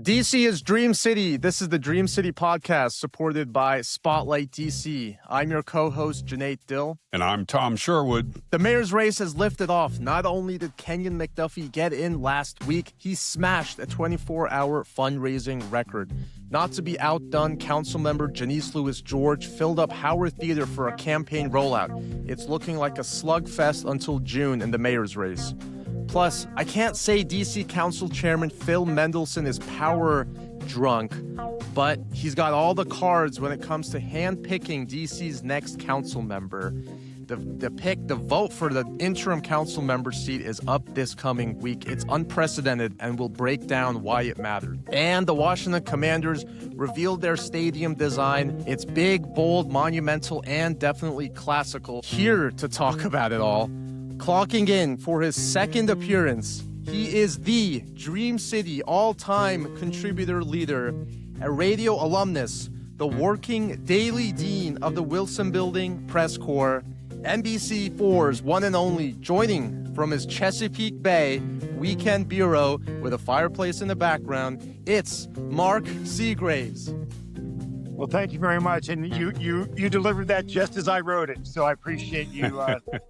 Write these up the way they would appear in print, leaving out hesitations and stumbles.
DC is Dream City. This is the Dream City podcast supported by Spotlight DC. I'm your co-host, Cuneyt. And I'm Tom Sherwood. The mayor's race has lifted off. Not only did Kenyan McDuffie get in last week, he smashed a 24-hour fundraising record. Not to be outdone, Councilmember Janeese Lewis George filled up Howard Theater for a campaign rollout. It's looking like a slugfest until June in the mayor's race. Plus, I can't say DC Council Chairman Phil Mendelson is power drunk, but he's got all the cards when it comes to handpicking DC's next council member. The vote for the interim council member seat is up this coming week. It's unprecedented, and we'll break down why it mattered. And the Washington Commanders revealed their stadium design. It's big, bold, monumental, and definitely classical. Here to talk about it all, clocking in for his second appearance, he is the Dream City all-time contributor leader, a radio alumnus, the working daily dean of the Wilson Building Press Corps, NBC4's one and only, joining from his Chesapeake Bay weekend bureau with a fireplace in the background, it's Mark Segraves. Well, thank you very much. And you delivered that just as I wrote it. So I appreciate you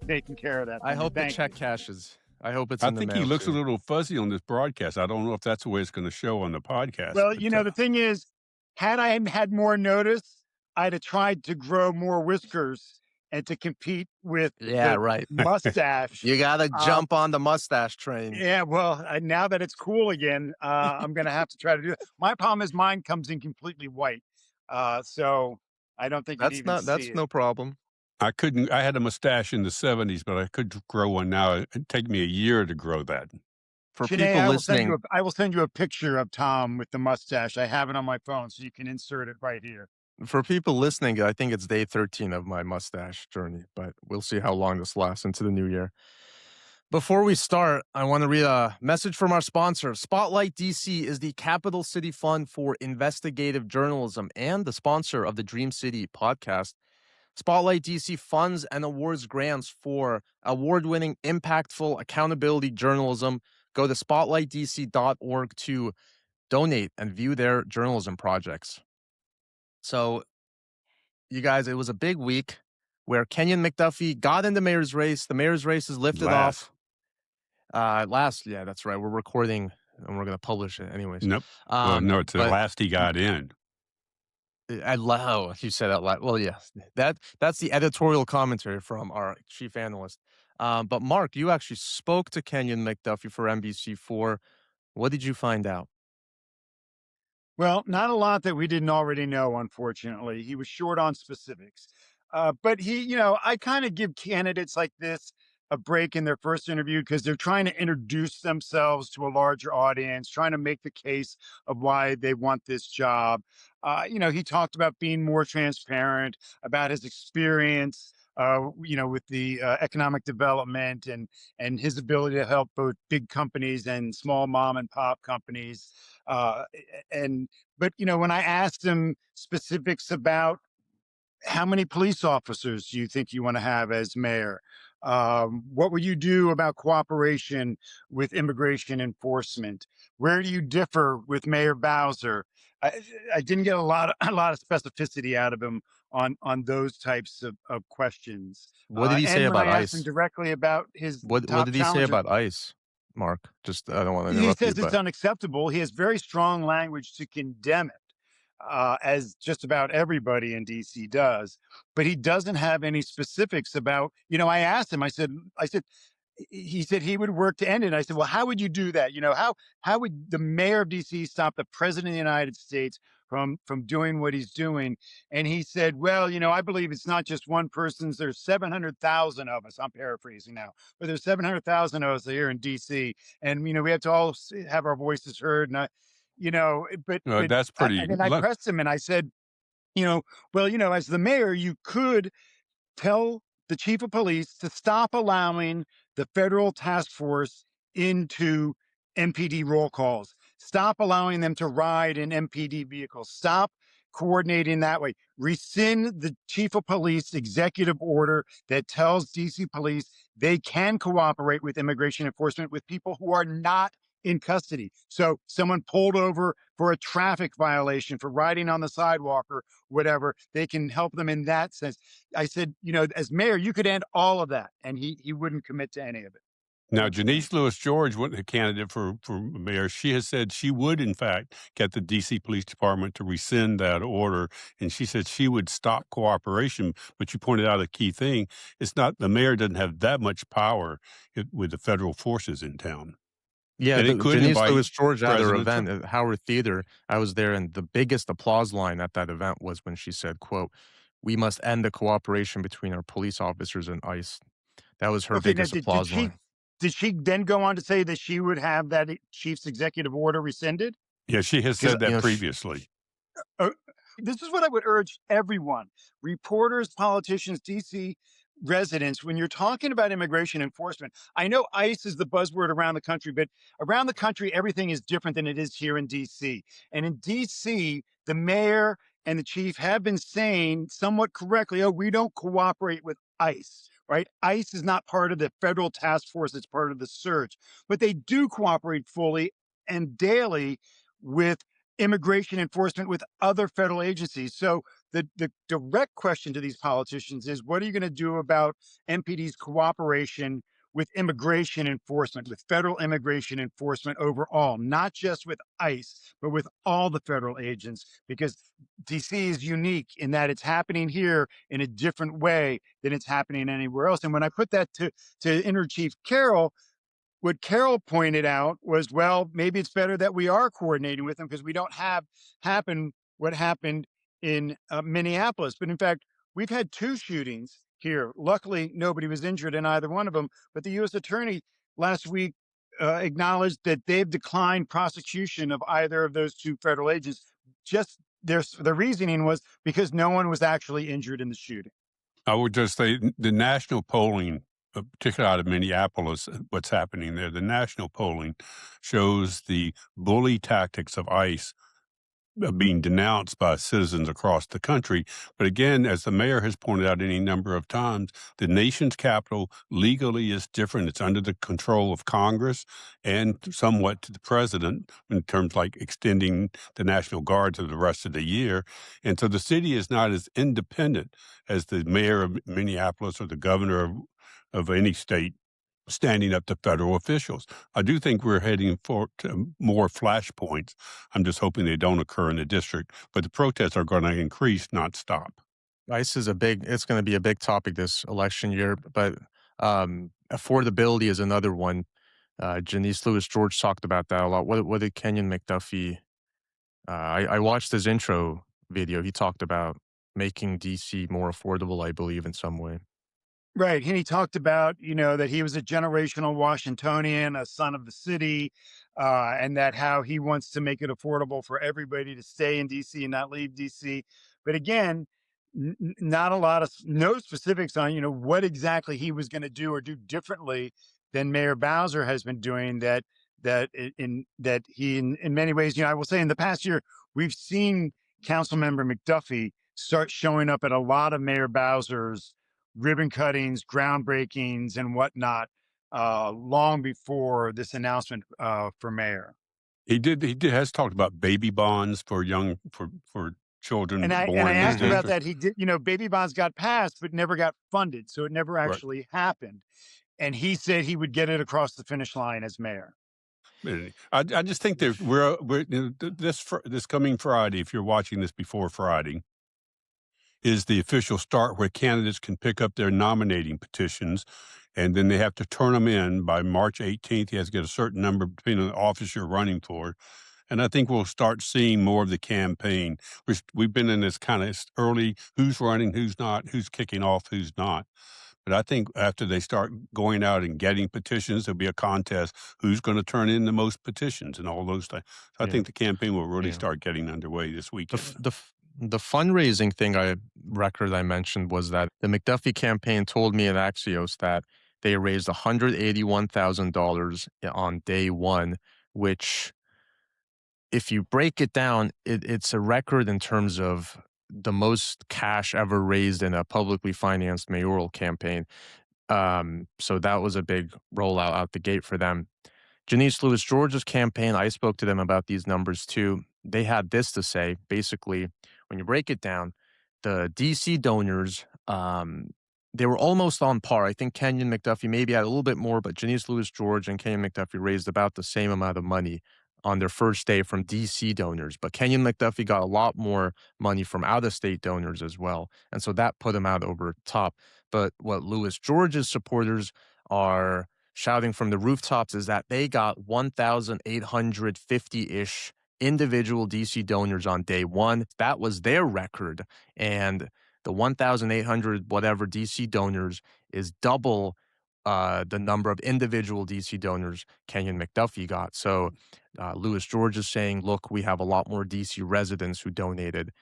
taking care of that. I hope the check cashes. I hope it's in the mail. I think he looks a little fuzzy on this broadcast. I don't know if that's the way it's going to show on the podcast. Well, the thing is, had I had more notice, I'd have tried to grow more whiskers and to compete with mustache. You got to jump on the mustache train. Yeah, well, now that it's cool again, I'm going to have to try to do it. My problem is mine comes in completely white. So I don't think that's no problem. I had a mustache in the 70s, but I could grow one now. It'd take me a year to grow that. For people listening, I will send you a picture of Tom with the mustache. I have it on my phone, so you can insert it right here. For people listening, I think it's day 13 of my mustache journey, but we'll see how long this lasts into the new year. Before we start, I want to read a message from our sponsor. Spotlight DC is the Capital City Fund for Investigative Journalism and the sponsor of the Dream City podcast. Spotlight DC funds and awards grants for award-winning, impactful accountability journalism. Go to spotlightdc.org to donate and view their journalism projects. So, you guys, it was a big week where Kenyan McDuffie got in the mayor's race. The mayor's race is lifted off. Yeah, that's right. We're recording and we're going to publish it anyways. Nope. No, it's the last he got in. You said that last. Well, yeah, that's the editorial commentary from our chief analyst. But Mark, you actually spoke to Kenyan McDuffie for NBC4. What did you find out? Well, not a lot that we didn't already know, unfortunately. He was short on specifics. But I kind of give candidates like this a break in their first interview because they're trying to introduce themselves to a larger audience, trying to make the case of why they want this job. He talked about being more transparent, about his experience, with the economic development and his ability to help both big companies and small mom and pop companies. But when I asked him specifics about how many police officers do you think you want to have as mayor? What would you do about cooperation with immigration enforcement? Where do you differ with Mayor Bowser? I didn't get a lot of specificity out of him on those types of questions. What did he say about I ICE? asked him directly about his What did he say about ICE, Mark? Just I don't want to interrupt you. He says it's unacceptable. He has very strong language to condemn it. As just about everybody in DC does, but he doesn't have any specifics about, I asked him, he said he would work to end it. And I said, well, how would you do that? How would the mayor of DC stop the president of the United States from doing what he's doing? And he said, well, I believe it's not just one person's, there's 700,000 of us. I'm paraphrasing now, but there's 700,000 of us here in DC. And, we have to all have our voices heard. And that's pretty. And I pressed him and I said, as the mayor, you could tell the chief of police to stop allowing the federal task force into MPD roll calls. Stop allowing them to ride in MPD vehicles. Stop coordinating that way. Rescind the chief of police executive order that tells DC police they can cooperate with immigration enforcement with people who are not in custody. So someone pulled over for a traffic violation for riding on the sidewalk or whatever, they can help them in that sense. I said, as mayor, you could end all of that, and he wouldn't commit to any of it. Now, Janeese Lewis George, a candidate for mayor, she has said she would, in fact, get the D.C. Police Department to rescind that order. And she said she would stop cooperation. But you pointed out a key thing. It's not the mayor doesn't have that much power with the federal forces in town. Yeah, And the it could Janeese invite Lewis George at her President event Trump. at Howard Theater. I was there, and the biggest applause line at that event was when she said, quote, "We must end the cooperation between our police officers and ICE." That was her Okay, now biggest applause line. did she then go on to say that she would have that chief's executive order rescinded? Yeah, she has Because, said that previously. Uh, this is what I would urge everyone, reporters, politicians, DC residents, when you're talking about immigration enforcement. I know ICE is the buzzword around the country, but around the country, everything is different than it is here in DC. And in DC, the mayor and the chief have been saying somewhat correctly, oh, we don't cooperate with ICE. Right? ICE is not part of the federal task force, it's part of the search, but they do cooperate fully and daily with immigration enforcement with other federal agencies. So the direct question to these politicians is, what are you going to do about MPD's cooperation with immigration enforcement, with federal immigration enforcement overall, not just with ICE, but with all the federal agents? Because DC is unique in that it's happening here in a different way than it's happening anywhere else. And when I put that to Inter Chief Carroll, what Carol pointed out was, well, maybe it's better that we are coordinating with them because we don't have happen what happened in Minneapolis. But in fact, we've had 2 shootings here. Luckily, nobody was injured in either one of them. But the U.S. attorney last week acknowledged that they've declined prosecution of either of those 2 federal agents. Just their reasoning was because no one was actually injured in the shooting. I would just say the national polling, particularly out of Minneapolis, what's happening there, the national polling shows the bully tactics of ICE being denounced by citizens across the country. But again, as the mayor has pointed out any number of times, the nation's capital legally is different. It's under the control of Congress and somewhat to the president in terms like extending the National Guard to the rest of the year. And so the city is not as independent as the mayor of Minneapolis or the governor of any state standing up to federal officials. I do think we're heading for to more flashpoints. I'm just hoping they don't occur in the district, but the protests are going to increase, not stop. ICE is it's going to be a big topic this election year, but affordability is another one. Janeese Lewis George talked about that a lot. What did Kenyan McDuffie? I watched his intro video. He talked about making DC more affordable, I believe, in some way. Right. And he talked about, that he was a generational Washingtonian, a son of the city, and that how he wants to make it affordable for everybody to stay in DC and not leave DC. But again, not a lot of no specifics on, what exactly he was going to do or do differently than Mayor Bowser has been doing that he in many ways, I will say in the past year, we've seen Council Member McDuffie start showing up at a lot of Mayor Bowser's ribbon cuttings, groundbreakings, and whatnot, long before this announcement for mayor. Has talked about baby bonds for children And I born in his asked about district. that. He did, baby bonds got passed, but never got funded, so it never Right. actually happened. And he said he would get it across the finish line as mayor. I just think that this coming Friday, if you're watching this before Friday, is the official start where candidates can pick up their nominating petitions, and then they have to turn them in by March 18th. You have to get a certain number between the office you're running for. And I think we'll start seeing more of the campaign. We've been in this kind of early who's running, who's not, who's kicking off, who's not. But I think after they start going out and getting petitions, there'll be a contest. Who's going to turn in the most petitions and all those things. So I Yeah. think the campaign will really Yeah. start getting underway this The weekend. the fundraising record I mentioned was that the McDuffie campaign told me at Axios that they raised $181,000 on day one, which, if you break it down, it's a record in terms of the most cash ever raised in a publicly financed mayoral campaign. So that was a big rollout out the gate for them. Janeese Lewis George's campaign, I spoke to them about these numbers too. They had this to say. Basically, when you break it down, the DC donors, they were almost on par. I think Kenyan McDuffie maybe had a little bit more, but Janeese Lewis George and Kenyan McDuffie raised about the same amount of money on their first day from DC donors. But Kenyan McDuffie got a lot more money from out of state donors as well. And so that put him out over top. But what Lewis George's supporters are shouting from the rooftops is that they got 1,850-ish individual DC donors on day one. That was their record. And the 1,800 whatever DC donors is double the number of individual DC donors Kenyan McDuffie got. So Lewis George is saying, look, we have a lot more DC residents who donated.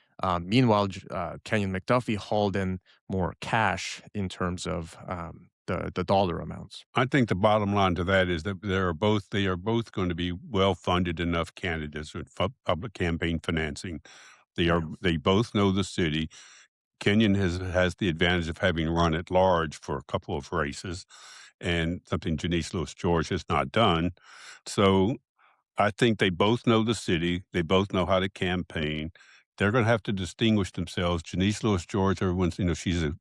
Meanwhile, Kenyan McDuffie hauled in more cash in terms of the dollar amounts. I think the bottom line to that is that they are both going to be well-funded enough candidates with public campaign financing. They both know the city. Kenyan has the advantage of having run at large for a couple of races, and something Janeese Lewis George has not done. So I think they both know the city. They both know how to campaign. They're going to have to distinguish themselves. Janeese Lewis George, everyone's, she's a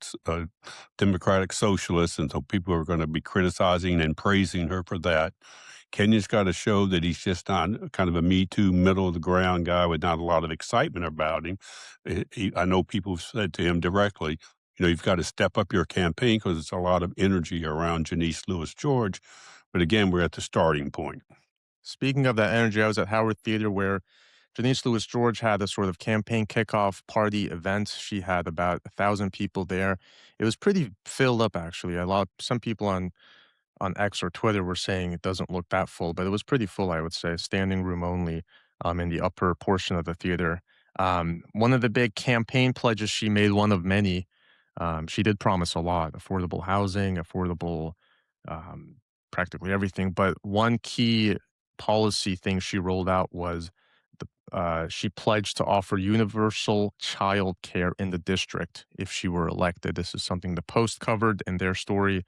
democratic socialist, and so people are going to be criticizing and praising her for that. Kenyan's got to show that he's just not kind of a Me Too, middle of the ground guy with not a lot of excitement about him. I know people have said to him directly, you've got to step up your campaign because it's a lot of energy around Janeese Lewis George. But again, we're at the starting point. Speaking of that energy, I was at Howard Theater where Janeese Lewis George had a sort of campaign kickoff party event. She had about 1,000 people there. It was pretty filled up, actually. Some people on X or Twitter were saying it doesn't look that full, but it was pretty full, I would say, standing room only in the upper portion of the theater. One of the big campaign pledges she made, one of many, she did promise a lot: affordable housing, affordable um, practically everything. But one key policy thing she rolled out was she pledged to offer universal child care in the district if she were elected. This is something the Post covered in their story.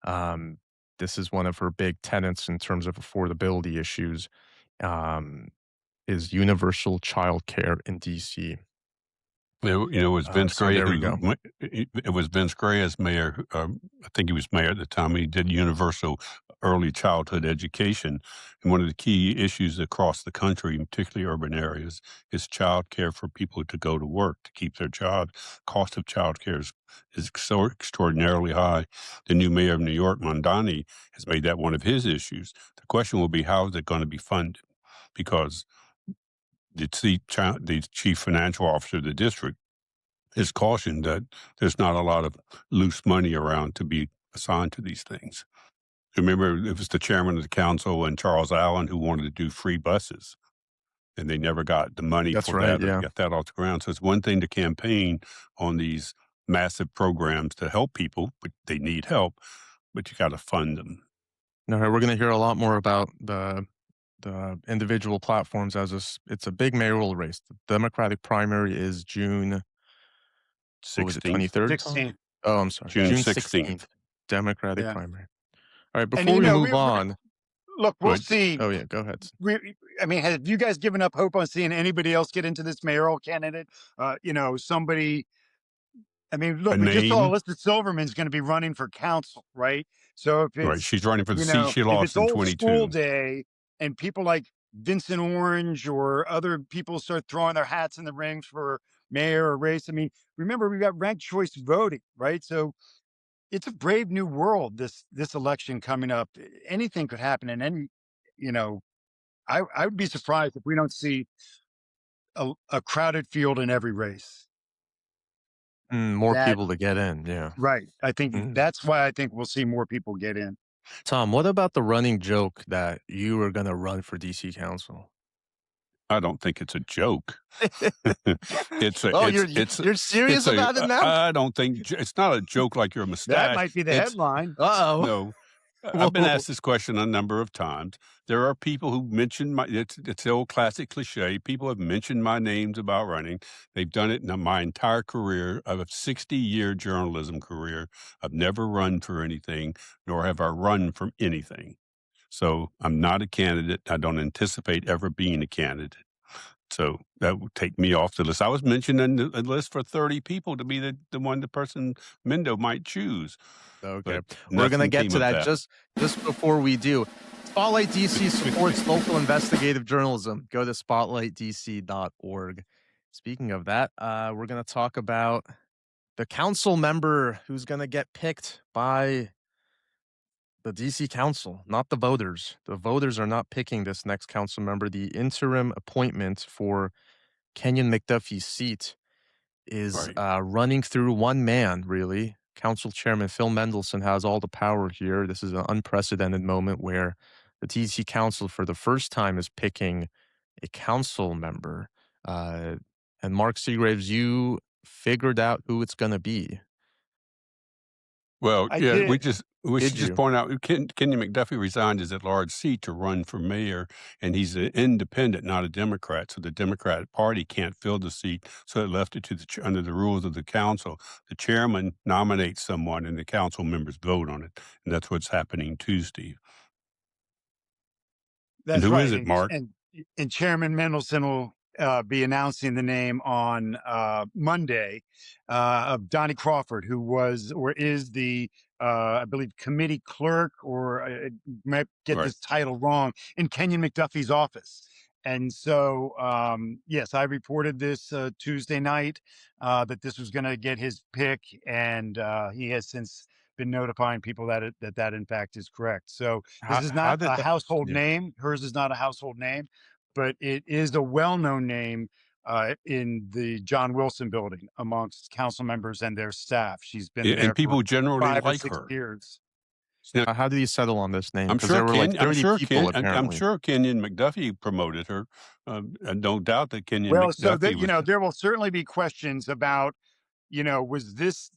Um, this is one of her big tenets in terms of affordability issues, is universal child care in DC. It was Vince So Gray. there we go. It was Vince Gray as mayor. I think he was mayor at the time. He did universal early childhood education, and one of the key issues across the country, particularly urban areas, is child care for people to go to work to keep their job. Cost of child care is so extraordinarily high. The new mayor of New York, Mondani, has made that one of his issues. The question will be, how is it going to be funded? Because the chief financial officer of the district has cautioned that there's not a lot of loose money around to be assigned to these things. Remember, it was the chairman of the council and Charles Allen who wanted to do free buses, and they never got the money That's for right, that or yeah. get that off the ground. So it's one thing to campaign on these massive programs to help people, but they need help, but you got to fund them. No, we're going to hear a lot more about the individual platforms it's a big mayoral race. The Democratic primary is June 16th. 23rd? 16. Oh, I'm sorry. June June 16th. 16th. Democratic Yeah. primary. All right, And, before we move on. look, we'll Good. see. Oh, yeah, go ahead. Have you guys given up hope on seeing anybody else get into this mayoral candidate? Somebody. Look, we just saw Elizabeth Silverman's going to be running for council, right? So if it's she's running for the seat she if lost it's in old 22. school day, and people like Vincent Orange or other people start throwing their hats in the rings for mayor or race. Remember, we got ranked choice voting, right? So it's a brave new world. This election coming up, anything could happen, and any, I would be surprised if we don't see a crowded field in every race. More people to get in, yeah. Right. I think that's why I think we'll see more people get in. Tom, what about the running joke that you were going to run for DC Council? I don't think it's a joke. You're serious about it now? I don't think it's not a joke like your mustache. That might be the headline. Uh-oh. No. I've been asked this question a number of times. There are people who mention it's the old classic cliche. People have mentioned my names about running. They've done it in my entire career. I have a 60-year journalism career. I've never run for anything, nor have I run from anything. So I'm not a candidate. I don't anticipate ever being a candidate. So that would take me off the list. I was mentioning a list for 30 people to be the person Mendo might choose, Okay. but We're going to nothing get came to of that that. just before we do. Spotlight DC supports local investigative journalism. Go to spotlightdc.org. Speaking of that, we're going to talk about the council member who's going to get picked by the DC council, not the voters. The voters are not picking this next council member. The interim appointment for Kenyan McDuffie's seat is Right. running through one man, really. Council Chairman Phil Mendelson has all the power here. This is an unprecedented moment where the DC Council, for the first time, is picking a council member. And Mark Segraves, you figured out who it's going to be. Well, I yeah, we did. should Did just you? point out Kenny McDuffie resigned his at-large seat to run for mayor, and he's an independent, not a Democrat. So the Democratic Party can't fill the seat, so it left it to under the rules of the council. The chairman nominates someone, and the council members vote on it, and that's what's happening Tuesday. And That's who is right, it, Mark? and Chairman Mendelson will be announcing the name on Monday of Donnie Crawford, who was or is the I believe committee clerk, or I might get Right. this title wrong, in Kenyan McDuffie's office. And so, yes, I reported this Tuesday night that this was going to get his pick, and he has since been notifying people that that in fact is correct. So this is How not did a that? household Yeah. name. Hers is not a household name, but it is a well-known name in the John Wilson building amongst council members and their staff. She's been And there for people generally 5 or like 6 her. years. Now, How did you settle on this name? I'm Because sure there were like Ken. 30 people, I'm apparently. sure Kenyon McDuffie promoted her. And no doubt that Kenyon Well, so McDuffie that was. there will certainly be questions about, was this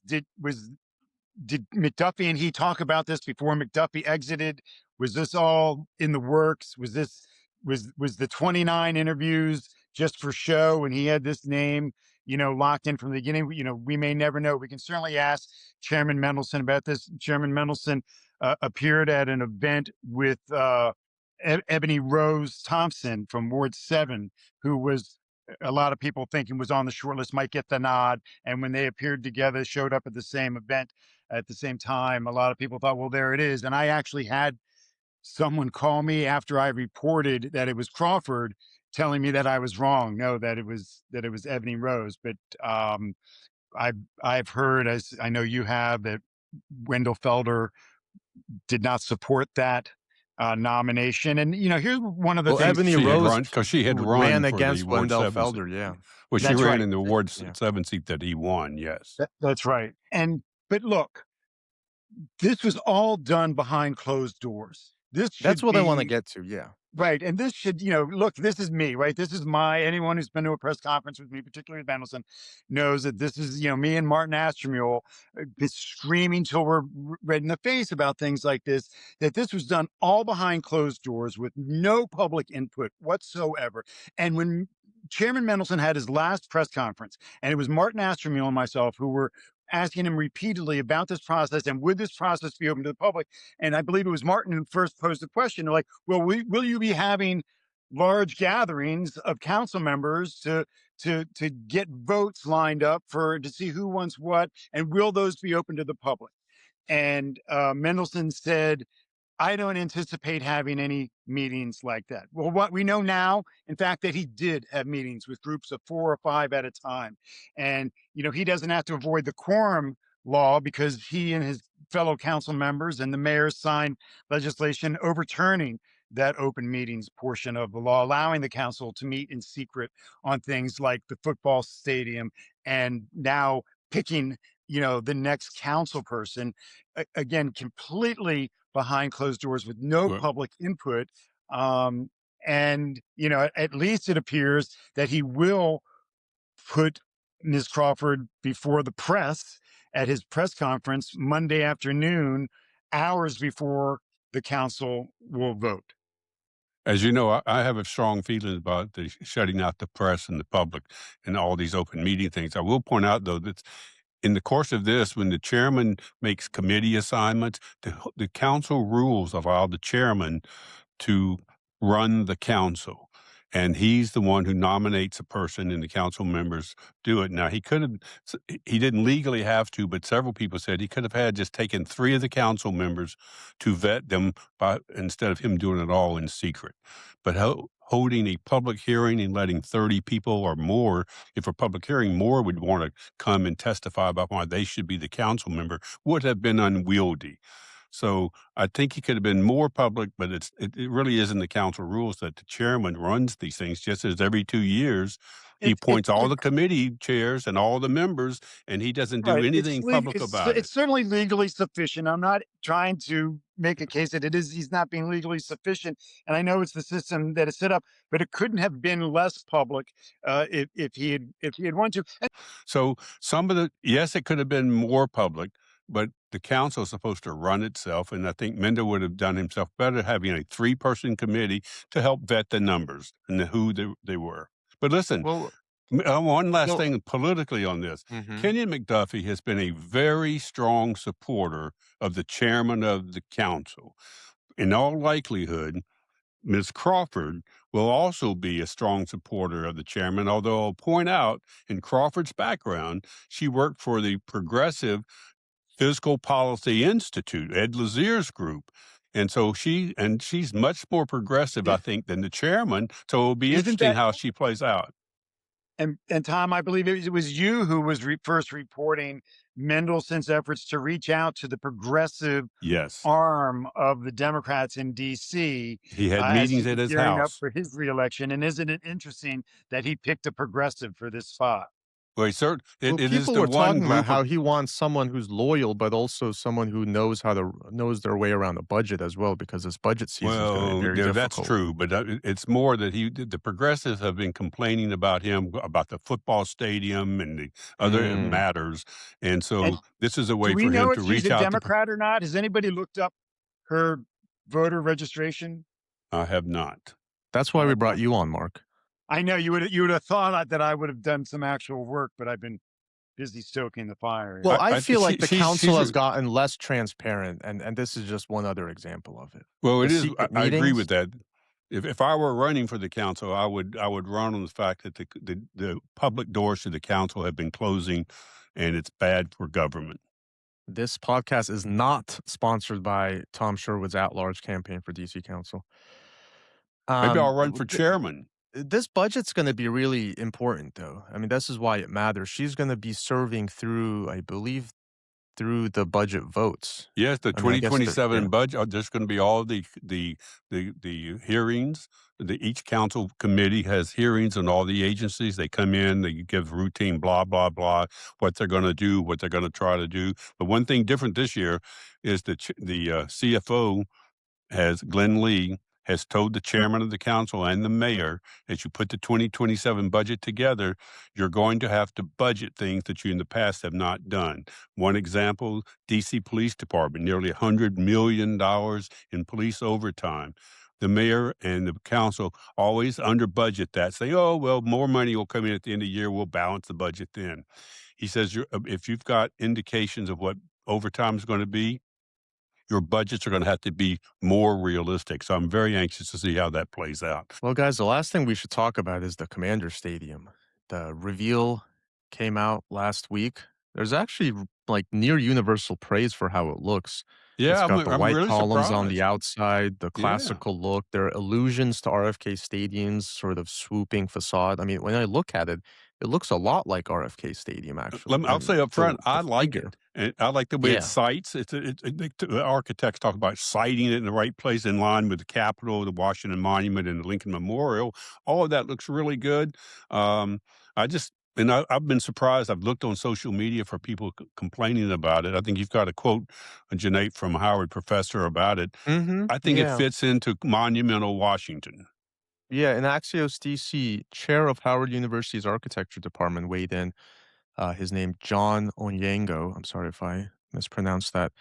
did McDuffie and he talk about this before McDuffie exited? Was this all in the works? Was the 29 interviews just for show and he had this name, locked in from the beginning? We may never know. We can certainly ask Chairman Mendelson about this. Chairman Mendelson appeared at an event with Ebony Rose Thompson from Ward 7, who was a lot of people thinking was on the short list, might get the nod. And when they appeared together, showed up at the same event at the same time, a lot of people thought, well, there it is. And I actually had someone call me after I reported that it was Crawford, telling me that I was wrong. No, that it was Ebony Rose. But I've heard, as I know you have, that Wendell Felder did not support that nomination. And here's one of the Well, things to Ebony She had consider. Rose run because she had run ran for the against Ward Wendell 7 seat. Felder, yeah. Well, she That's ran right. in the Ward Yeah. 7 seat that he won. Yes. That's right. But look, this was all done behind closed doors. This That's should what I want to be get to, yeah. right. And this should, look, this is me, right? This is anyone who's been to a press conference with me, particularly with Mendelson, knows that this is, me and Martin Astrumiel been screaming till we're red in the face about things like this, that this was done all behind closed doors with no public input whatsoever. And when Chairman Mendelson had his last press conference, and it was Martin Astrumiel and myself who were asking him repeatedly about this process and would this process be open to the public? And I believe it was Martin who first posed the question, like, well, will you be having large gatherings of council members to get votes lined up to see who wants what, and will those be open to the public? And Mendelson said, I don't anticipate having any meetings like that. Well, what we know now, in fact, that he did have meetings with groups of 4 or 5 at a time. And, he doesn't have to avoid the quorum law because he and his fellow council members and the mayor signed legislation overturning that open meetings portion of the law, allowing the council to meet in secret on things like the football stadium, and now picking, the next council person, again, completely behind closed doors with no Well, public input. And, at least it appears that he will put Ms. Crawford before the press at his press conference Monday afternoon, hours before the council will vote. as you know, I have a strong feeling about shutting out the press and the public and all these open meeting things. I will point out, though, that in the course of this, when the chairman makes committee assignments, the council rules allow the chairman to run the council. And he's the one who nominates a person, and the council members do it. Now, he didn't legally have to, but several people said he could have had just taken 3 of the council members to vet them instead of him doing it all in secret. But holding a public hearing and letting 30 people or more, if a public hearing, more would want to come and testify about why they should be the council member, would have been unwieldy. So I think he could have been more public, but it really is in the council rules that the chairman runs these things, just as every 2 years he appoints all the committee chairs and all the members, and he doesn't do Right. anything public about it. It's certainly legally sufficient. I'm not trying to make a case that he's not being legally sufficient. And I know it's the system that is set up, but it couldn't have been less public if he had wanted to. So yes, it could have been more public, but the council is supposed to run itself. And I think Mendo would have done himself better having a 3-person committee to help vet the numbers and who they were. But listen, Well, one last well, thing politically on this. mhm. Kenyan McDuffie has been a very strong supporter of the chairman of the council. In all likelihood, Ms. Crawford will also be a strong supporter of the chairman, although I'll point out in Crawford's background, she worked for the Progressive Fiscal Policy Institute, Ed Lazier's group. And so she's much more progressive, I think, than the chairman. So it'll be Isn't interesting that how she plays out. and Tom, I believe it was you who was first reporting Mendelssohn's efforts to reach out to the progressive Yes. arm of the Democrats in D.C. He had As he meetings at was his gearing up house. for his reelection. And isn't it interesting that he picked a progressive for this spot? Well, Well, it is people the were one talking about group how of he wants someone who's loyal, but also someone who knows knows their way around the budget as well, because this budget season is going to be very yeah, that's difficult. true, but it's more that the progressives have been complaining about him, about the football stadium and the other Mm. matters, and And so this is a do way we for him know to if she's reach a out to. Democrat or not? Has anybody looked up her voter registration? I have not. That's why I we have brought not. you on, Mark. I know you would have thought that I would have done some actual work, but I've been busy stoking the fire. Well, I I feel like the council she's has gotten less transparent, and this is just one other example of it. well, The it is. secret I agree with meetings. that. If I were running for the council, I would run on the fact that the public doors to the council have been closing, and it's bad for government. This podcast is not sponsored by Tom Sherwood's at-large campaign for DC Council. Maybe I'll run W- for th- chairman. this budget's going to be really important, though. I mean, this is why it matters. She's going to be serving through, I believe, through the budget votes. Yes, the I mean, I guess yeah. 2027 budget. There's going to be all the hearings. Each council committee has hearings on all the agencies. They come in, they give routine blah blah blah, what they're going to do, what they're going to try to do. But one thing different this year is the CFO Glenn Lee has told the chairman of the council and the mayor, as you put the 2027 budget together, you're going to have to budget things that you in the past have not done. One example, DC Police Department, nearly $100 million in police overtime. The mayor and the council always under budget that, say, oh, well, more money will come in at the end of the year. We'll balance the budget then. He says, if you've got indications of what overtime is going to be, your budgets are going to have to be more realistic. So I'm very anxious to see how that plays out. Well, guys, the last thing we should talk about is the Commander Stadium. The reveal came out last week. There's actually like near universal praise for how it looks. It's Yeah, got the I'm white really columns on the surprised. outside, the Yeah. classical look. There are allusions to RFK Stadium's sort of swooping facade. I mean, when I look at it, it looks a lot like RFK Stadium, actually. I'll say up front, I like figure. it. And I like the way it Yeah. sites. The architects talk about siting it in the right place in line with the Capitol, the Washington Monument, and the Lincoln Memorial. All of that looks really good. I've been surprised. I've looked on social media for people complaining about it. I think you've got a quote, Cuneyt from Howard professor about it. Mm-hmm. I think it Yeah. fits into monumental Washington. Yeah, in Axios DC, chair of Howard University's architecture department weighed in. His name, John Onyango. I'm sorry if I mispronounced that.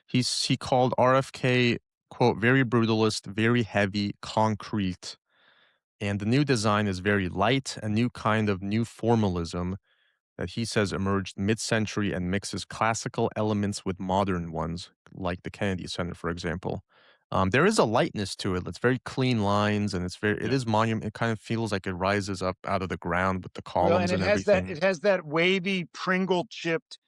He called RFK, quote, very brutalist, very heavy, concrete. And the new design is very light, a new kind of new formalism that he says emerged mid-century and mixes classical elements with modern ones, like the Kennedy Center, for example. There is a lightness to it. It's very clean lines, and it Yeah. is monument. It kind of feels like it rises up out of the ground with the Well, columns and and everything. it has that wavy Pringle chipped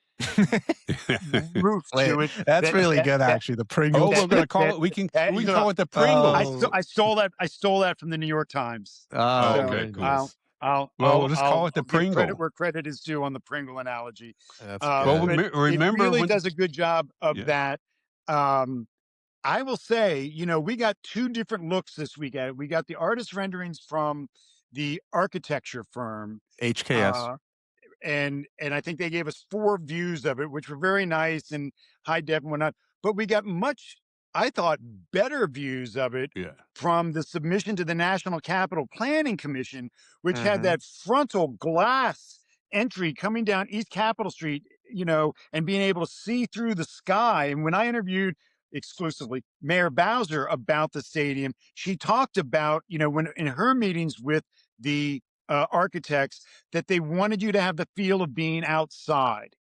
roof Wait, to it that's really good, that actually. The Oh, Pringles. we're going to call that it. We can you call know, it the Pringle. Oh, I stole that from the New York Times. oh, Oh, So okay, very cool. nice. Well, we'll just call it the I'll give credit Pringle. where credit is due on the Pringle analogy. That's Well, good. But it remember really when? does a good job of Yeah, that. Um, I will say, we got two different looks this week at it. We got the artist renderings from the architecture firm, HKS. uh, and I think they gave us 4 views of it, which were very nice and high def and whatnot. But we got much, I thought, better views of it yeah, from the submission to the National Capital Planning Commission, which had Mhm. that frontal glass entry coming down East Capitol Street, and being able to see through the sky. And when I interviewed exclusively Mayor Bowser about the stadium, she talked about, when in her meetings with the architects, that they wanted you to have the feel of being outside.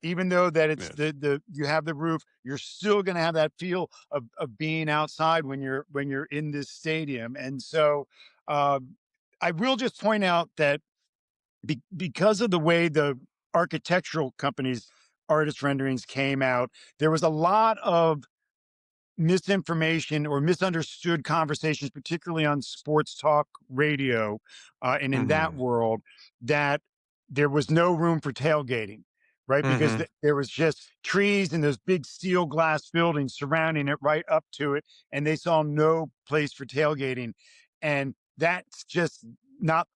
Even though that it's yes. the you have the roof, you're still going to have that feel of being outside when you're in this stadium. And so, I will just point out that because of the way the architectural companies artist renderings came out, there was a lot of misinformation or misunderstood conversations, particularly on sports talk radio, and in that Mhm. world, that there was no room for tailgating, right? Because Mhm. there was just trees and those big steel glass buildings surrounding it right up to it, and they saw no place for tailgating. And that's just not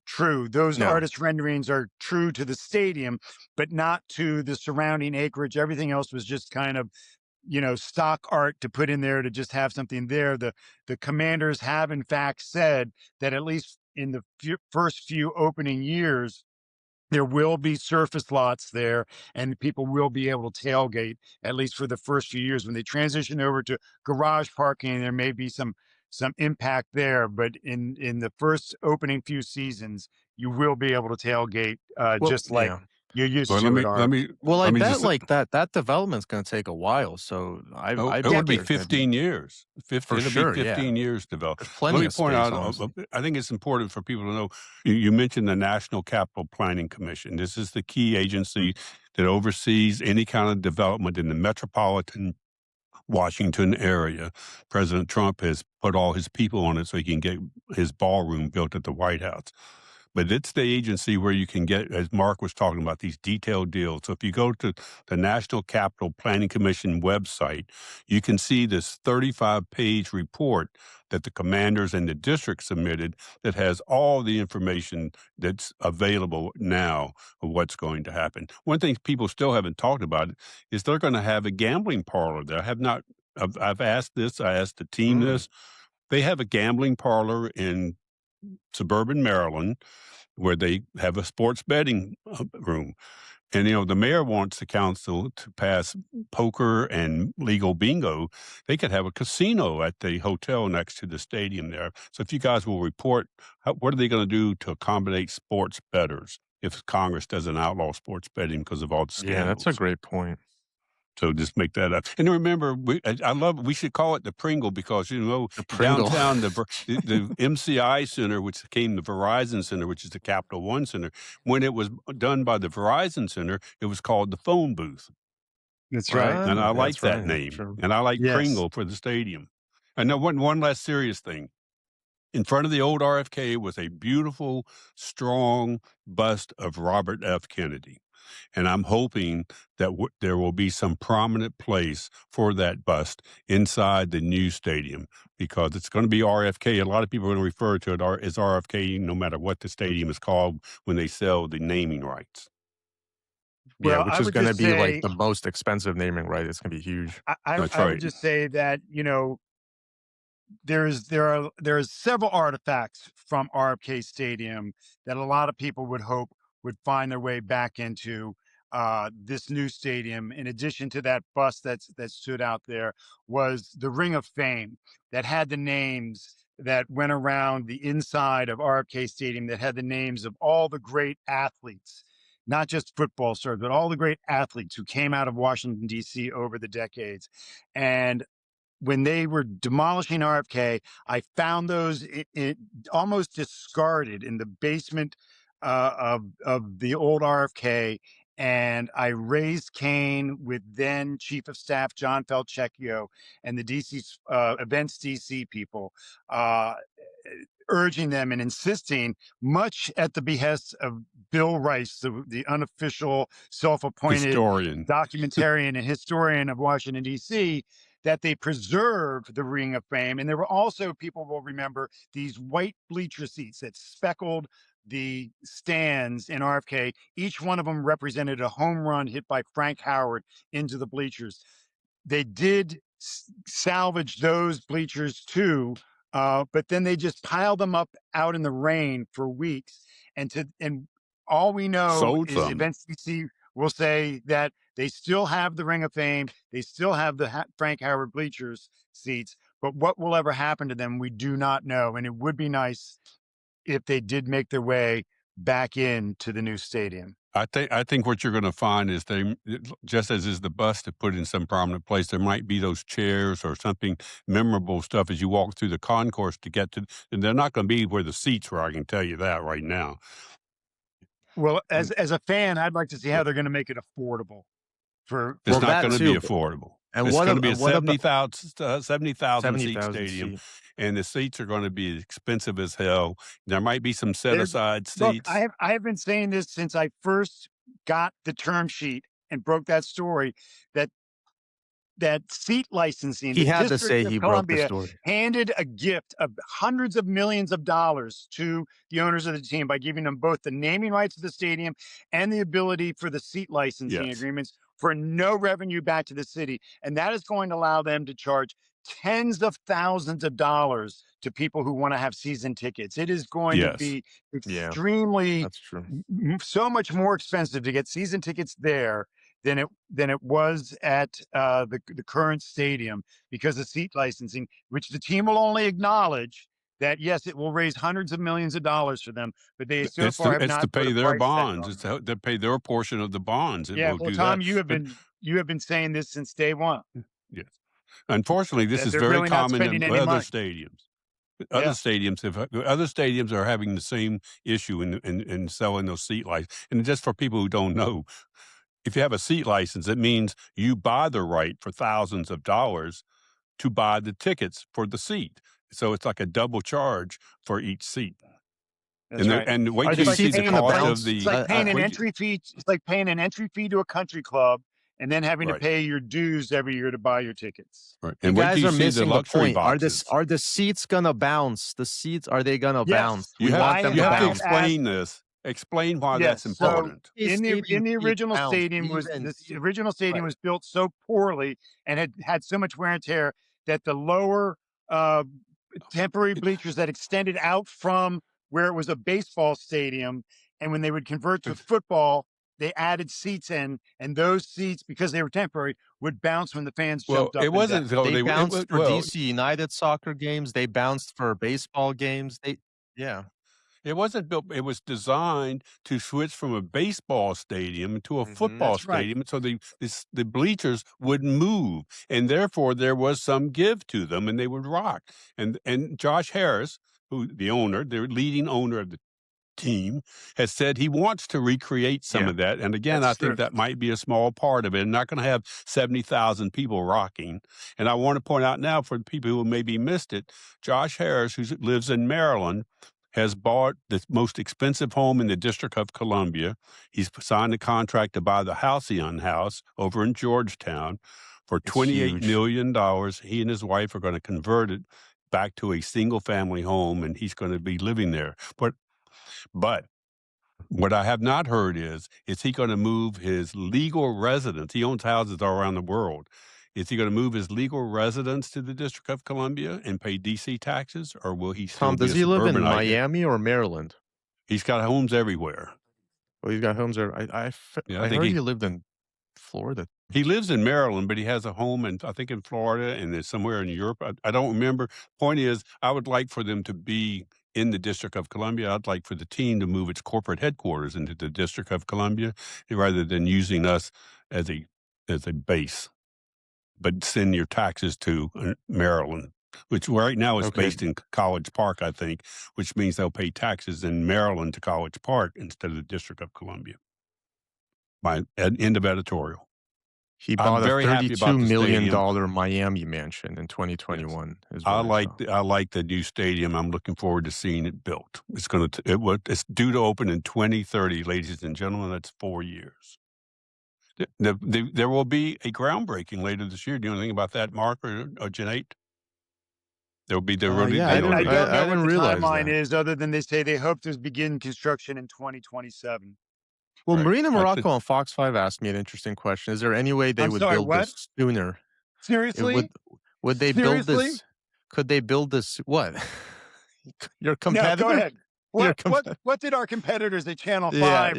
true. Those No. artist renderings are true to the stadium, but not to the surrounding acreage. Everything else was just kind of stock art to put in there to just have something there. The Commanders have in fact said that at least in the first few opening years, there will be surface lots there and people will be able to tailgate, at least for the first few years. When they transition over to garage parking, there may be some impact there, but in the first opening few seasons, you will be able to tailgate, Well, just like yeah. you're used Well, to at our. Well, I let me bet just. like that development's gonna take a while, so Oh, I it would bet be there's gonna be 15 years. for It'll be sure, yeah. 15 years to develop. There's Let plenty me of point space, out, honestly. I think it's important for people to know, you mentioned the National Capital Planning Commission. This is the key agency that oversees any kind of development in the metropolitan Washington area. President Trump has put all his people on it so he can get his ballroom built at the White House. But it's the agency where you can get, as Mark was talking about, these detailed deals. So if you go to the National Capital Planning Commission website, you can see this 35-page report that the commanders and the district submitted that has all the information that's available now of what's going to happen. One thing people still haven't talked about is they're going to have a gambling parlor there. I have not. I've asked this. I asked the team Mm. this. They have a gambling parlor in suburban Maryland where they have a sports betting room. And, the mayor wants the council to pass poker and legal bingo. They could have a casino at the hotel next to the stadium there. So if you guys will report, what are they going to do to accommodate sports bettors if Congress doesn't outlaw sports betting because of all the Yeah, that's a scandals? great point. So just make that up. And remember, I love, we should call it the Pringle because, The Pringle. downtown, the MCI Center, which became the Verizon Center, which is the Capital One Center, when it was done by the Verizon Center, it was called the phone booth. That's right. And I like That's that right, that's name. true. And I like Yes. Pringle for the stadium. And now one last serious thing. In front of the old RFK was a beautiful, strong bust of Robert F. Kennedy. And I'm hoping that there will be some prominent place for that bust inside the new stadium because it's going to be RFK. A lot of people are going to refer to it as RFK no matter what the stadium is called when they sell the naming rights. Yeah, Well, which I is would gonna just be like say the most expensive naming right. It's gonna be huge. That's I would right. just say that, there's several artifacts from RFK Stadium that a lot of people would hope would find their way back into this new stadium. In addition to that bus that stood out there, was the Ring of Fame that had the names that went around the inside of RFK Stadium, that had the names of all the great athletes not just football stars, but all the great athletes who came out of Washington, D.C. over the decades. And when they were demolishing RFK, I found those almost discarded in the basement of the old RFK. And I raised Cain with then Chief of Staff John Falchecchio and the DC Events DC people, urging them and insisting, much at the behest of Bill Rice, the unofficial self-appointed Historian. documentarian and historian of Washington, D.C., that they preserve the Ring of Fame. And there were also, people will remember, these white bleacher seats that speckled the stands in RFK. Each one of them represented a home run hit by Frank Howard into the bleachers. They did salvage those bleachers too, but then they just piled them up out in the rain for weeks. And all we know Sold is some. Events DC will say that they still have the Ring of Fame, they still have the Frank Howard bleachers seats, but what will ever happen to them, we do not know. And it would be nice if they did make their way back into the new stadium. I think what you're going to find is just as is the bus to put in some prominent place, there might be those chairs or something memorable stuff as you walk through the concourse to get to, and they're not going to be where the seats were. I can tell you that right now. Well, as a fan, I'd like to see how they're going to make it affordable. It's not going to be affordable. And it's going to be a 70,000 seat stadium, and the seats are going to be expensive as hell. There might be some set-aside seats. Look, I have been saying this since I first got the term sheet and broke that story, that seat licensing, he the had to District say of he broke the Columbia story. handed a gift of hundreds of millions of dollars to the owners of the team by giving them both the naming rights to the stadium and the ability for the seat licensing agreements for no revenue back to the city. And that is going to allow them to charge tens of thousands of dollars to people who want to have season tickets. It is going to be extremely, that's true, so much more expensive to get season tickets there than it was at the current stadium, because of seat licensing, which the team will only acknowledge that, yes, it will raise hundreds of millions of dollars for them, but they so far have not to pay put a their price tag bonds. on It's them. to pay their portion of the bonds. Yeah, well, Tom, you have been saying this since day one. Yes. Unfortunately, this is they're very really not common spending in any other money. stadiums. Other stadiums are having the same issue in selling those seat licenses. And just for people who don't know, if you have a seat license, it means you buy the right for thousands of dollars to buy the tickets for the seat. So it's like a double charge for each seat. That's right. And wait Are till the you see seats the gonna cost bounce? of the. It's like paying an entry fee. It's like paying an entry fee to a country club and then having to pay your dues every year to buy your tickets. Right. You And wait guys till you are see missing the luxury point. boxes. Are the seats gonna bounce? The seats, are they gonna bounce? You We have, want them you to have to bounce. explain this. Explain why that's important. In the original stadium was built so poorly and had so much wear and tear that the lower temporary bleachers that extended out from where it was a baseball stadium, and when they would convert to football, they added seats in, and those seats, because they were temporary, would bounce when the fans jumped up. It wasn't. They bounced for DC United soccer games. They bounced for baseball games. It wasn't built. It was designed to switch from a baseball stadium to a football stadium, so the bleachers would move, and therefore there was some give to them, and they would rock. And Josh Harris, who the leading owner of the team, has said he wants to recreate some of that. And again, I think that might be a small part of it. I'm not going to have 70,000 people rocking. And I want to point out now, for people who maybe missed it, Josh Harris, who lives in Maryland, has bought the most expensive home in the District of Columbia. He's signed a contract to buy the Halcyon House over in Georgetown for $28 million. He and his wife are going to convert it back to a single-family home, and he's going to be living there. But what I have not heard is he going to move his legal residence? He owns houses all around the world. Is he going to move his legal residence to the District of Columbia and pay DC taxes, or will he still Tom, does he live in Miami or Maryland? He's got homes everywhere. Oh, he's got homes there. I heard he lived in Florida. He lives in Maryland, but he has a home in Florida and somewhere in Europe. I don't remember. Point is, I would like for them to be in the District of Columbia. I'd like for the team to move its corporate headquarters into the District of Columbia rather than using us as a base. But send your taxes to Maryland, which right now is based in College Park, I think, which means they'll pay taxes in Maryland to College Park instead of the District of Columbia. My end of editorial. He bought a $32 million stadium. Miami mansion in 2021. Yes. I like the new stadium. I'm looking forward to seeing it built. It's due to open in 2030, ladies and gentlemen. That's 4 years. There will be a groundbreaking later this year. Do you know anything about that, Mark or Cuneyt? There will be the I don't know what the timeline that. is, other than they say they hope to begin construction in 2027. Well, right. Marina Morocco on Fox 5 asked me an interesting question. Is there any way they would build this sooner? Seriously? Would they build this? Could they build this? What? Your competitor? No, go ahead. What did our competitors at Channel 5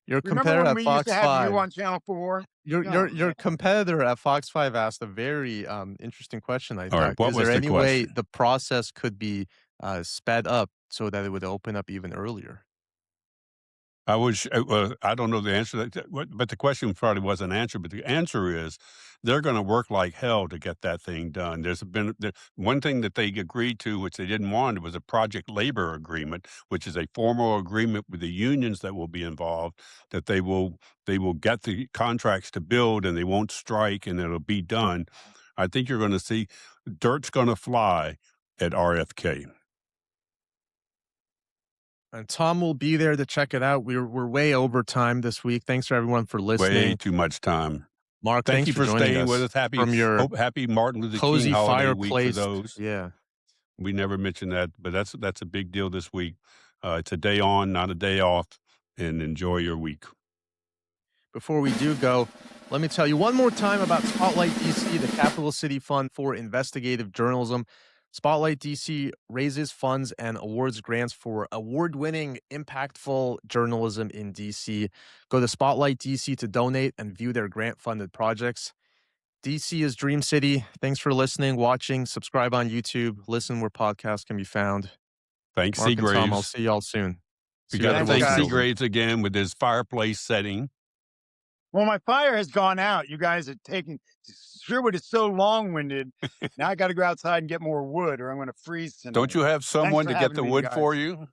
Your competitor at Fox 5. Remember when we used to have you on Channel 4? Your competitor at Fox 5 asked a very interesting question, I thought. Right, is there any way the process could be sped up so that it would open up even earlier? I don't know the answer to that, but the question probably wasn't answered. But the answer is they're going to work like hell to get that thing done. There's been one thing that they agreed to, which they didn't want, was a project labor agreement, which is a formal agreement with the unions that will be involved, that they will get the contracts to build and they won't strike and it'll be done. I think you're going to see dirt's going to fly at RFK. And Tom will be there to check it out. We're way over time this week. Thanks for everyone for listening. Way too much time. Mark, thank you for staying with us. Happy Martin Luther King holiday week for those. Yeah, we never mentioned that, but that's a big deal this week. It's a day on, not a day off, and enjoy your week. Before we do go, let me tell you one more time about Spotlight DC, the Capital City Fund for Investigative Journalism. Spotlight DC raises funds and awards grants for award-winning, impactful journalism in DC. Go to Spotlight DC to donate and view their grant-funded projects. DC is Dream City. Thanks for listening, watching. Subscribe on YouTube. Listen where podcasts can be found. Thanks, Mark Segraves. And Tom, I'll see y'all soon. We got to thank Segraves again with his fireplace setting. Well, my fire has gone out. You guys are taking Sherwood is so long-winded. Now I got to go outside and get more wood, or I'm going to freeze tonight. Don't you have someone to get the wood for you?